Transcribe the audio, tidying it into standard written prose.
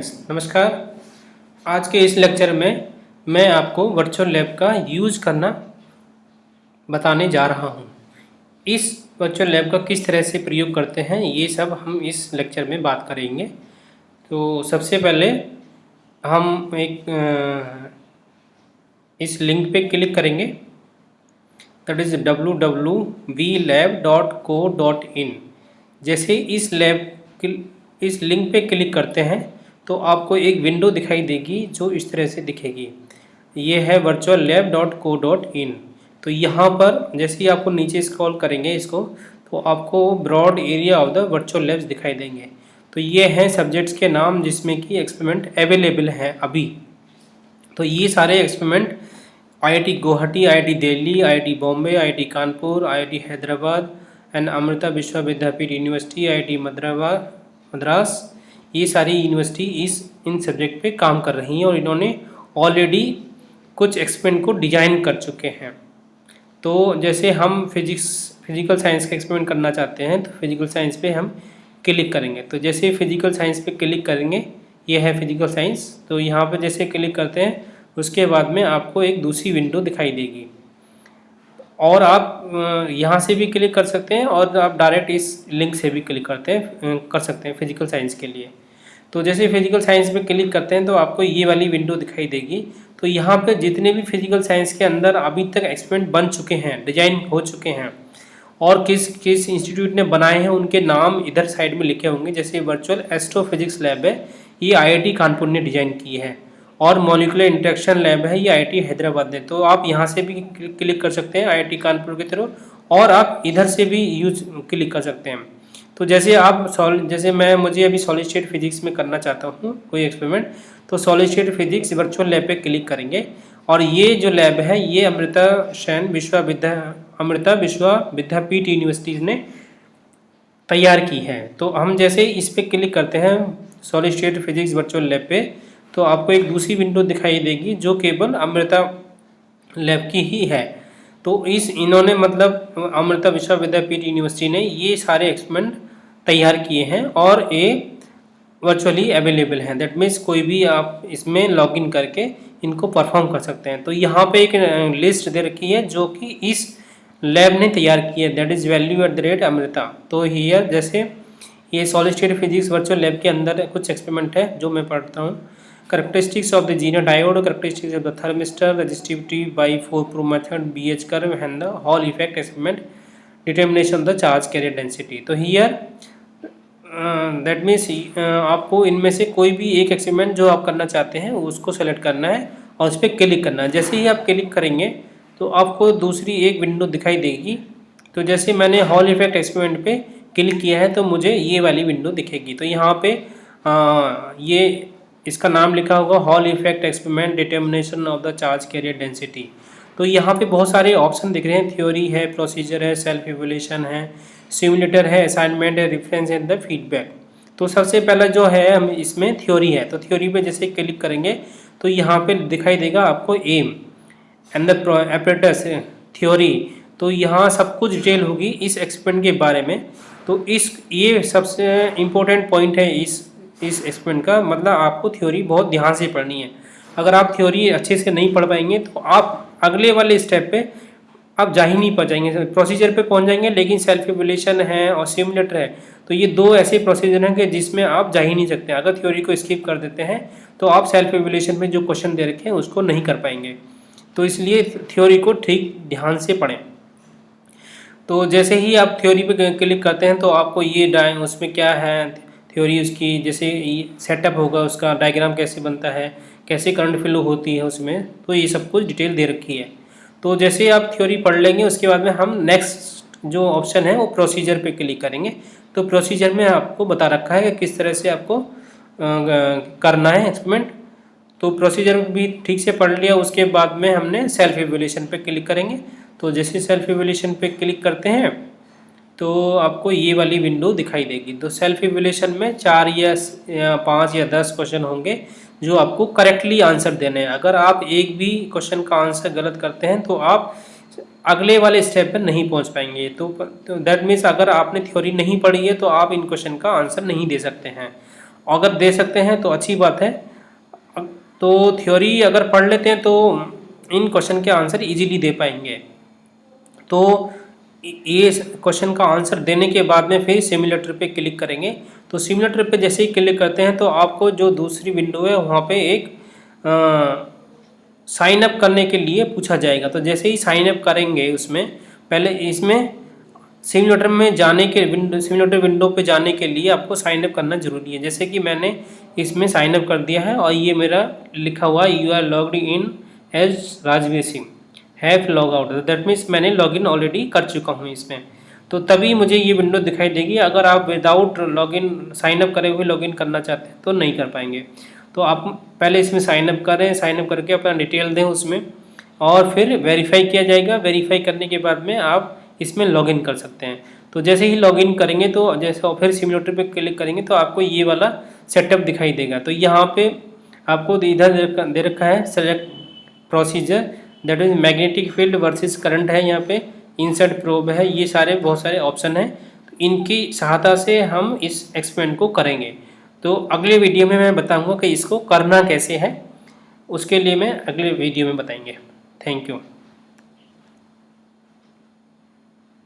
नमस्कार। आज के इस लेक्चर में मैं आपको वर्चुअल लैब का यूज़ करना बताने जा रहा हूँ। इस वर्चुअल लैब का किस तरह से प्रयोग करते हैं ये सब हम इस लेक्चर में बात करेंगे। तो सबसे पहले हम इस लिंक पे क्लिक करेंगे, दैट इज़ www.vlab.co.in। जैसे इस लिंक पे क्लिक करते हैं तो आपको एक विंडो दिखाई देगी जो इस तरह से दिखेगी। ये है virtuallab.co.in। तो यहाँ पर जैसे ही आपको नीचे स्क्रॉल करेंगे इसको, तो आपको broad area of the virtual labs दिखाई देंगे। तो ये हैं सब्जेक्ट्स के नाम जिसमें कि एक्सपेरिमेंट अवेलेबल हैं अभी। तो ये सारे experiment IIT Guwahati, IIT Delhi, IIT Bombay, IIT Kanpur, IIT Hyderabad and Amrita विश्व विद्यापीठ यूनिवर्सिटी, IIT मद्रास, ये सारी यूनिवर्सिटी इन सब्जेक्ट पे काम कर रही हैं और इन्होंने ऑलरेडी कुछ एक्सपेरिमेंट को डिजाइन कर चुके हैं। तो जैसे हम फिजिकल साइंस का एक्सपेरिमेंट करना चाहते हैं तो फिजिकल साइंस पे हम क्लिक करेंगे। तो जैसे फिजिकल साइंस पे क्लिक करेंगे, ये है फिजिकल साइंस। तो यहाँ पे जैसे क्लिक करते हैं उसके बाद में आपको एक दूसरी विंडो दिखाई देगी और आप यहाँ से भी क्लिक कर सकते हैं और आप डायरेक्ट इस लिंक से भी क्लिक कर सकते हैं फिजिकल साइंस के लिए। तो जैसे फिजिकल साइंस पे क्लिक करते हैं तो आपको ये वाली विंडो दिखाई देगी। तो यहाँ पे जितने भी फिजिकल साइंस के अंदर अभी तक एक्सपेरिमेंट बन चुके हैं, डिजाइन हो चुके हैं और किस किस इंस्टीट्यूट ने बनाए हैं उनके नाम इधर साइड में लिखे होंगे। जैसे वर्चुअल एस्ट्रोफिजिक्स लैब है, ये IIT कानपुर ने डिजाइन की है और मॉलिक्यूलर इंटरेक्शन लैब है, ये IIT हैदराबाद ने। तो आप यहाँ से भी क्लिक कर सकते हैं IIT कानपुर के थ्रू और आप इधर से भी क्लिक कर सकते हैं। तो जैसे मुझे अभी सॉलिड स्टेट फिजिक्स में करना चाहता हूँ कोई एक्सपेरिमेंट, तो solid state physics virtual lab पे क्लिक करेंगे और ये जो लैब है ये अमृता विश्व विद्यापीठ यूनिवर्सिटी ने तैयार की है। तो हम जैसे इस पर क्लिक करते हैं solid state physics virtual lab पे, तो आपको एक दूसरी विंडो दिखाई देगी जो केवल अमृता लैब की ही है। तो इन्होंने मतलब अमृता विश्व विद्यापीठ यूनिवर्सिटी ने ये सारे एक्सपेरिमेंट तैयार किए हैं और ये वर्चुअली अवेलेबल हैं। दैट मीन्स कोई भी आप इसमें लॉगिन करके इनको परफॉर्म कर सकते हैं। तो यहाँ पे एक लिस्ट दे रखी है जो कि इस लैब ने तैयार की है, दैट इज़ value@अमृता। तो हियर जैसे ये solid state physics virtual lab के अंदर कुछ एक्सपेरिमेंट है जो मैं पढ़ता हूँ। Characteristics of the Zener diode, characteristics of the thermistor, resistivity by 4-proof method, BH curve and the Hall effect experiment, determination of the charge carrier density। तो here that means आपको इनमें से कोई भी एक एक्सपेरिमेंट जो आप करना चाहते हैं उसको सेलेक्ट करना है और उस पर क्लिक करना है। जैसे ही आप क्लिक करेंगे तो आपको दूसरी एक विंडो दिखाई देगी। तो जैसे मैंने हॉल इफेक्ट एक्सपेरिमेंट पे क्लिक किया है तो मुझे ये वाली विंडो दिखेगी। तो यहाँ पे ये इसका नाम लिखा होगा hall effect experiment, determination of the charge carrier density. तो यहाँ पे बहुत सारे ऑप्शन दिख रहे हैं, थ्योरी है, प्रोसीजर है, सेल्फ इवैल्यूएशन है, सिमुलेटर है, असाइनमेंट है, रेफरेंस एंड द फीडबैक। तो सबसे पहला जो है हम इसमें थ्योरी है। तो थ्योरी पे जैसे क्लिक करेंगे तो यहाँ पे दिखाई देगा आपको aim and the apparatus theory. तो यहाँ सब कुछ डिटेल होगी इस एक्सपेरिमेंट के बारे में। तो ये सबसे इम्पोर्टेंट पॉइंट है इस एक्सपेरिमेंट का, मतलब आपको थ्योरी बहुत ध्यान से पढ़नी है। अगर आप थ्योरी अच्छे से नहीं पढ़ पाएंगे तो आप अगले वाले स्टेप पे आप जा ही नहीं पाएंगे, प्रोसीजर पे पहुंच जाएंगे लेकिन सेल्फ इवैल्यूएशन है और सिमुलेटर है। तो ये दो ऐसे प्रोसीजर हैं कि जिसमें आप जा ही नहीं सकते। अगर थ्योरी को स्किप कर देते हैं तो आप सेल्फ इवैल्यूएशन में जो क्वेश्चन दे रखे हैं उसको नहीं कर पाएंगे। तो इसलिए थ्योरी को ठीक ध्यान से पढ़ें। तो जैसे ही आप थ्योरी पे क्लिक करते हैं तो आपको ये उसमें क्या है थ्योरी, उसकी जैसे सेटअप होगा, उसका डायग्राम कैसे बनता है, कैसे करंट फ्लो होती है उसमें, तो ये सब कुछ डिटेल दे रखी है। तो जैसे आप थ्योरी पढ़ लेंगे उसके बाद में हम नेक्स्ट जो ऑप्शन है वो प्रोसीजर पे क्लिक करेंगे। तो प्रोसीजर में आपको बता रखा है कि किस तरह से आपको करना है एक्सपेरिमेंट। तो प्रोसीजर भी ठीक से पढ़ लिया, उसके बाद में हमने सेल्फ इवैल्यूएशन पे क्लिक करेंगे। तो जैसे सेल्फ इवैल्यूएशन पे क्लिक करते हैं तो आपको ये वाली विंडो दिखाई देगी। तो सेल्फ इवैल्यूएशन में 4 या 5 या 10 क्वेश्चन होंगे जो आपको करेक्टली आंसर देने हैं। अगर आप एक भी क्वेश्चन का आंसर गलत करते हैं तो आप अगले वाले स्टेप पर नहीं पहुंच पाएंगे। तो दैट मीन्स अगर आपने थ्योरी नहीं पढ़ी है तो आप इन क्वेश्चन का आंसर नहीं दे सकते हैं। अगर दे सकते हैं तो अच्छी बात है। तो थ्योरी अगर पढ़ लेते हैं तो इन क्वेश्चन के आंसर इजीली दे पाएंगे। तो ये क्वेश्चन का आंसर देने के बाद में फिर सिमुलेटर पे क्लिक करेंगे। तो सिमुलेटर पे जैसे ही क्लिक करते हैं तो आपको जो दूसरी विंडो है वहाँ पे एक साइन अप करने के लिए पूछा जाएगा। तो जैसे ही साइन अप करेंगे उसमें पहले इसमें सिमुलेटर विंडो पे जाने के लिए आपको साइन अप करना जरूरी है। जैसे कि मैंने इसमें साइन अप कर दिया है और ये मेरा लिखा हुआ you are logged in as Rajveer Singh, have log out, that means मैंने लॉगिन ऑलरेडी कर चुका हूँ इसमें। तो तभी मुझे ये विंडो दिखाई देगी। अगर आप विदाउट लॉगिन साइन अप करे हुए लॉगिन करना चाहते हैं तो नहीं कर पाएंगे। तो आप पहले इसमें साइन अप करें, साइन अप करके अपना डिटेल दें उसमें और फिर वेरीफाई किया जाएगा। वेरीफाई करने के बाद में आप इसमें लॉगिन कर सकते हैं। तो जैसे ही लॉगिन करेंगे तो जैसे फिर सिमुलेटर पे क्लिक करेंगे तो आपको ये वाला सेटअप दिखाई देगा। तो यहाँ पे आपको इधर दे रखा है select procedure, that is magnetic field versus current है, यहाँ पे इंसर्ट प्रोब है, ये सारे बहुत सारे ऑप्शन हैं। तो इनकी सहायता से हम इस एक्सपेरिमेंट को करेंगे। तो अगले वीडियो में मैं बताऊंगा कि इसको करना कैसे है, उसके लिए मैं अगले वीडियो में बताएंगे। Thank you.